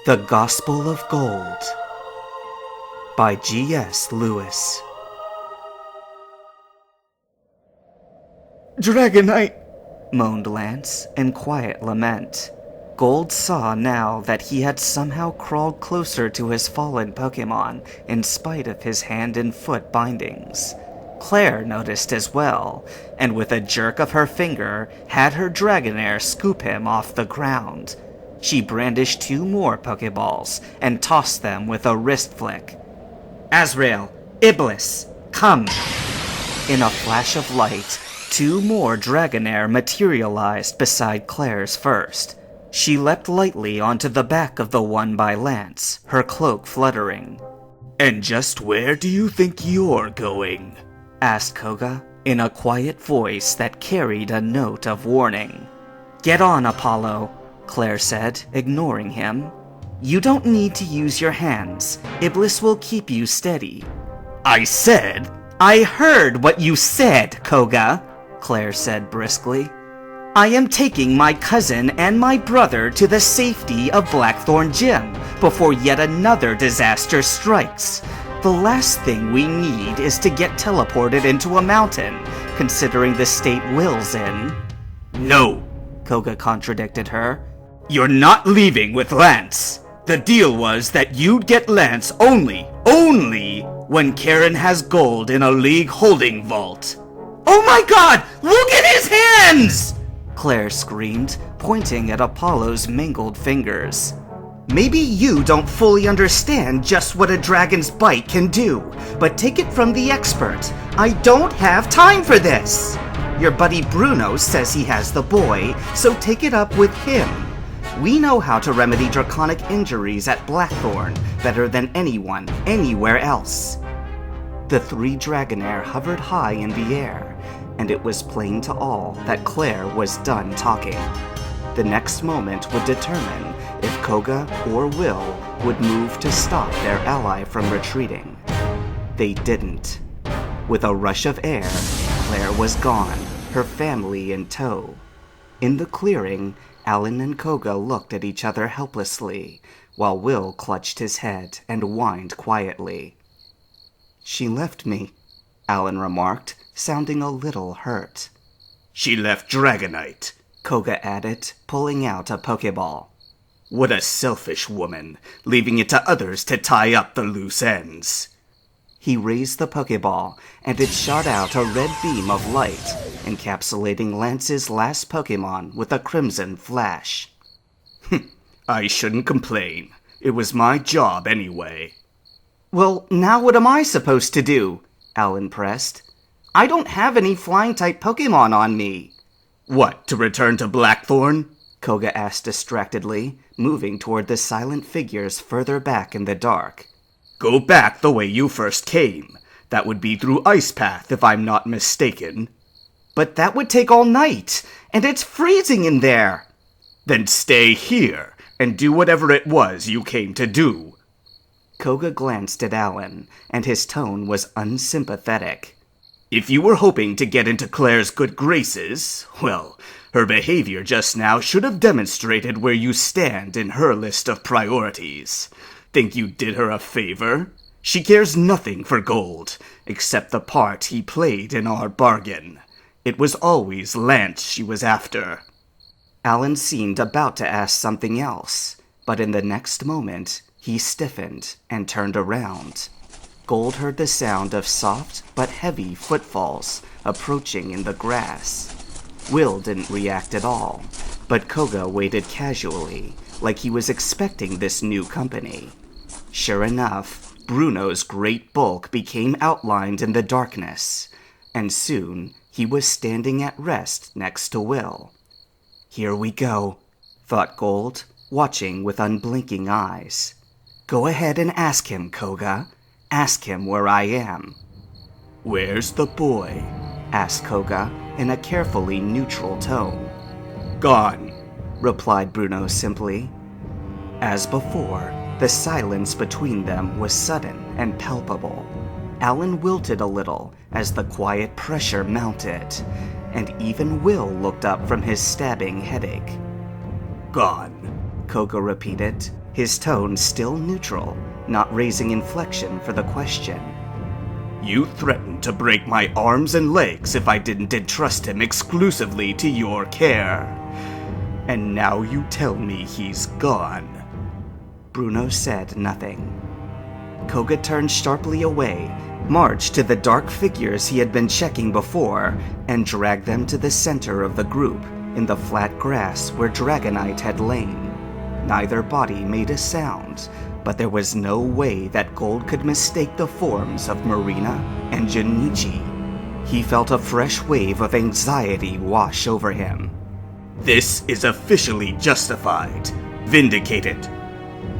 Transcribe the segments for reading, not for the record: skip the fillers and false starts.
The Gospel of Gold by G.S. Lewis. Dragonite! Moaned Lance in quiet lament. Gold saw now that he had somehow crawled closer to his fallen Pokemon in spite of his hand and foot bindings. Claire noticed as well, and with a jerk of her finger, had her Dragonair scoop him off the ground. She brandished 2 more Pokeballs and tossed them with a wrist flick. Azrael, Iblis, come! In a flash of light, 2 more Dragonair materialized beside Claire's first. She leapt lightly onto the back of the one by Lance, her cloak fluttering. And just where do you think you're going? Asked Koga, in a quiet voice that carried a note of warning. Get on, Apollo, Claire said, ignoring him. You don't need to use your hands. Iblis will keep you steady. I heard what you said, Koga, Claire said briskly. I am taking my cousin and my brother to the safety of Blackthorn Gym before yet another disaster strikes. The last thing we need is to get teleported into a mountain, considering the state Will's in. No, Koga contradicted her. You're not leaving with Lance. The deal was that you'd get Lance only when Karen has gold in a league holding vault. Oh my god! Look at his hands! Claire screamed, pointing at Apollo's mangled fingers. Maybe you don't fully understand just what a dragon's bite can do, but take it from the expert. I don't have time for this! Your buddy Bruno says he has the boy, so take it up with him. We know how to remedy draconic injuries at Blackthorn better than anyone, anywhere else. The 3 Dragonair hovered high in the air, and it was plain to all that Claire was done talking. The next moment would determine if Koga or Will would move to stop their ally from retreating. They didn't. With a rush of air, Claire was gone, her family in tow. In the clearing, Alan and Koga looked at each other helplessly, while Will clutched his head and whined quietly. She left me, Alan remarked, sounding a little hurt. She left Dragonite, Koga added, pulling out a Pokeball. What a selfish woman, leaving it to others to tie up the loose ends. He raised the Pokeball, and it shot out a red beam of light, encapsulating Lance's last Pokemon with a crimson flash. I shouldn't complain. It was my job anyway. Well, now what am I supposed to do? Alan pressed. I don't have any flying-type Pokemon on me. What, to return to Blackthorn? Koga asked distractedly, moving toward the silent figures further back in the dark. Go back the way you first came. That would be through Ice Path, if I'm not mistaken. But that would take all night, and it's freezing in there. Then stay here, and do whatever it was you came to do. Koga glanced at Alan, and his tone was unsympathetic. If you were hoping to get into Claire's good graces, well, her behavior just now should have demonstrated where you stand in her list of priorities. Think you did her a favor? She cares nothing for gold, except the part he played in our bargain. It was always Lance she was after. Alan seemed about to ask something else, but in the next moment, he stiffened and turned around. Gold heard the sound of soft but heavy footfalls approaching in the grass. Will didn't react at all, but Koga waited casually, like he was expecting this new company. Sure enough, Bruno's great bulk became outlined in the darkness, and soon he was standing at rest next to Will. Here we go, thought Gold, watching with unblinking eyes. Go ahead and ask him, Koga. Ask him where I am. Where's the boy? Asked Koga in a carefully neutral tone. Gone, replied Bruno simply. As before, the silence between them was sudden and palpable. Alan wilted a little as the quiet pressure mounted, and even Will looked up from his stabbing headache. Gone, Koga repeated, his tone still neutral, not raising inflection for the question. You threatened to break my arms and legs if I didn't entrust him exclusively to your care. And now you tell me he's gone. Bruno said nothing. Koga turned sharply away, marched to the dark figures he had been checking before, and dragged them to the center of the group, in the flat grass where Dragonite had lain. Neither body made a sound, but there was no way that Gold could mistake the forms of Marina and Junichi. He felt a fresh wave of anxiety wash over him. This is officially justified. Vindicated.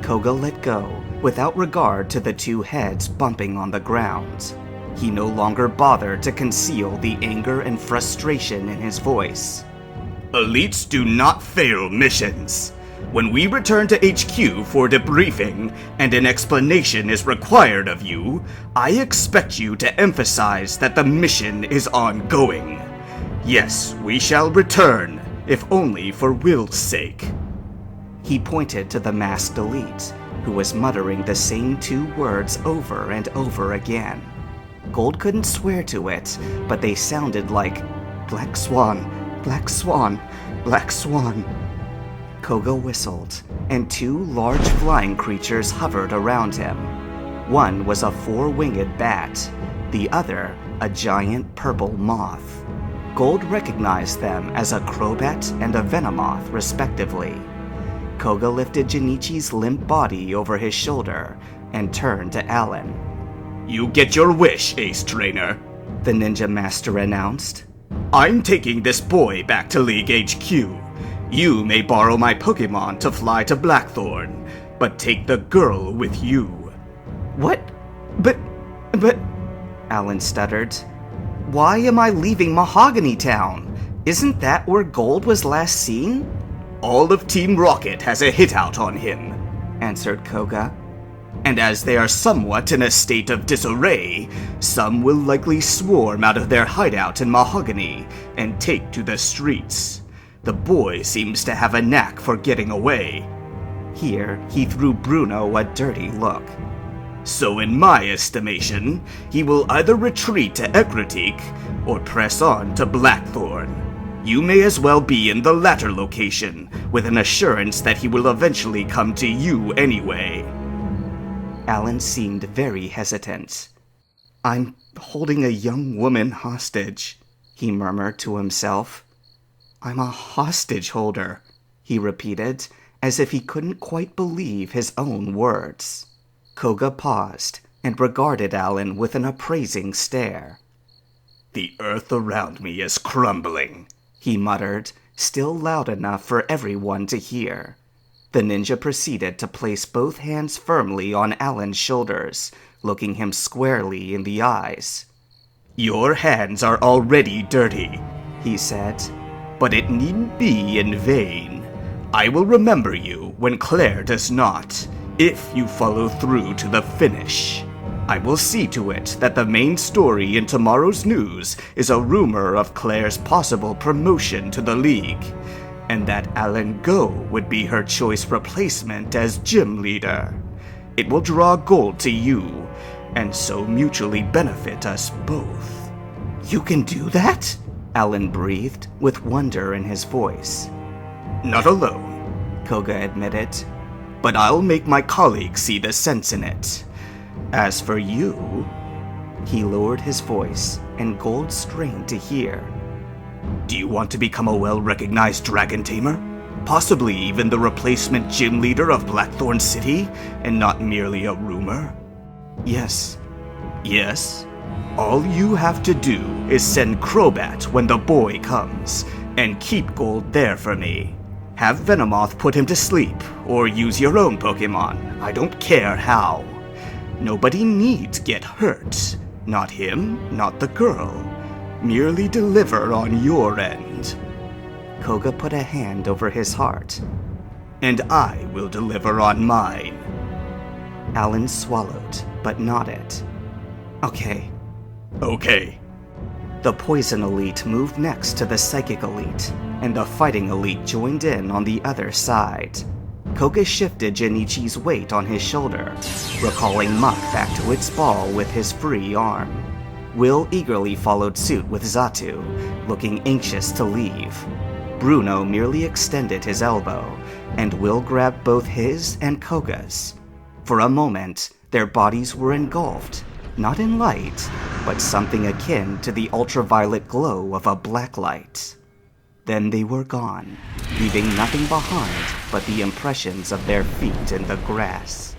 Koga let go, without regard to the two heads bumping on the ground. He no longer bothered to conceal the anger and frustration in his voice. Elites do not fail missions. When we return to HQ for debriefing and an explanation is required of you, I expect you to emphasize that the mission is ongoing. Yes, we shall return, if only for Will's sake. He pointed to the masked elite, who was muttering the same two words over and over again. Gold couldn't swear to it, but they sounded like Black Swan, Black Swan, Black Swan. Koga whistled, and two large flying creatures hovered around him. One was a four-winged bat, the other a giant purple moth. Gold recognized them as a crobat and a venomoth, respectively. Koga lifted Junichi's limp body over his shoulder and turned to Alan. You get your wish, Ace Trainer, the ninja master announced. I'm taking this boy back to League HQ. You may borrow my Pokemon to fly to Blackthorn, but take the girl with you. What? But... Alan stuttered. Why am I leaving Mahogany Town? Isn't that where Gold was last seen? All of Team Rocket has a hit-out on him, answered Koga. And as they are somewhat in a state of disarray, some will likely swarm out of their hideout in Mahogany and take to the streets. The boy seems to have a knack for getting away. Here, he threw Bruno a dirty look. So in my estimation, he will either retreat to Ekritik or press on to Blackthorn. You may as well be in the latter location, with an assurance that he will eventually come to you anyway. Alan seemed very hesitant. I'm holding a young woman hostage, he murmured to himself. I'm a hostage holder, he repeated, as if he couldn't quite believe his own words. Koga paused and regarded Alan with an appraising stare. The earth around me is crumbling, he muttered, still loud enough for everyone to hear. The ninja proceeded to place both hands firmly on Alan's shoulders, looking him squarely in the eyes. Your hands are already dirty, he said. But it needn't be in vain. I will remember you when Claire does not, if you follow through to the finish. I will see to it that the main story in tomorrow's news is a rumor of Claire's possible promotion to the League, and that Alan Go would be her choice replacement as gym leader. It will draw Gold to you, and so mutually benefit us both. You can do that? Alan breathed, with wonder in his voice. Not alone, Koga admitted. But I'll make my colleagues see the sense in it. As for you... He lowered his voice, and Gold strained to hear. Do you want to become a well-recognized dragon tamer? Possibly even the replacement gym leader of Blackthorn City, and not merely a rumor? Yes. Yes? All you have to do is send Crobat when the boy comes, and keep Gold there for me. Have Venomoth put him to sleep, or use your own Pokemon. I don't care how. Nobody needs get hurt. Not him, not the girl. Merely deliver on your end. Koga put a hand over his heart. And I will deliver on mine. Alan swallowed, but nodded. Okay. Okay. The Poison Elite moved next to the Psychic Elite, and the Fighting Elite joined in on the other side. Koga shifted Jinichi's weight on his shoulder, recalling Muck back to its ball with his free arm. Will eagerly followed suit with Zatu, looking anxious to leave. Bruno merely extended his elbow, and Will grabbed both his and Koga's. For a moment, their bodies were engulfed, not in light, but something akin to the ultraviolet glow of a blacklight. Then they were gone, leaving nothing behind but the impressions of their feet in the grass.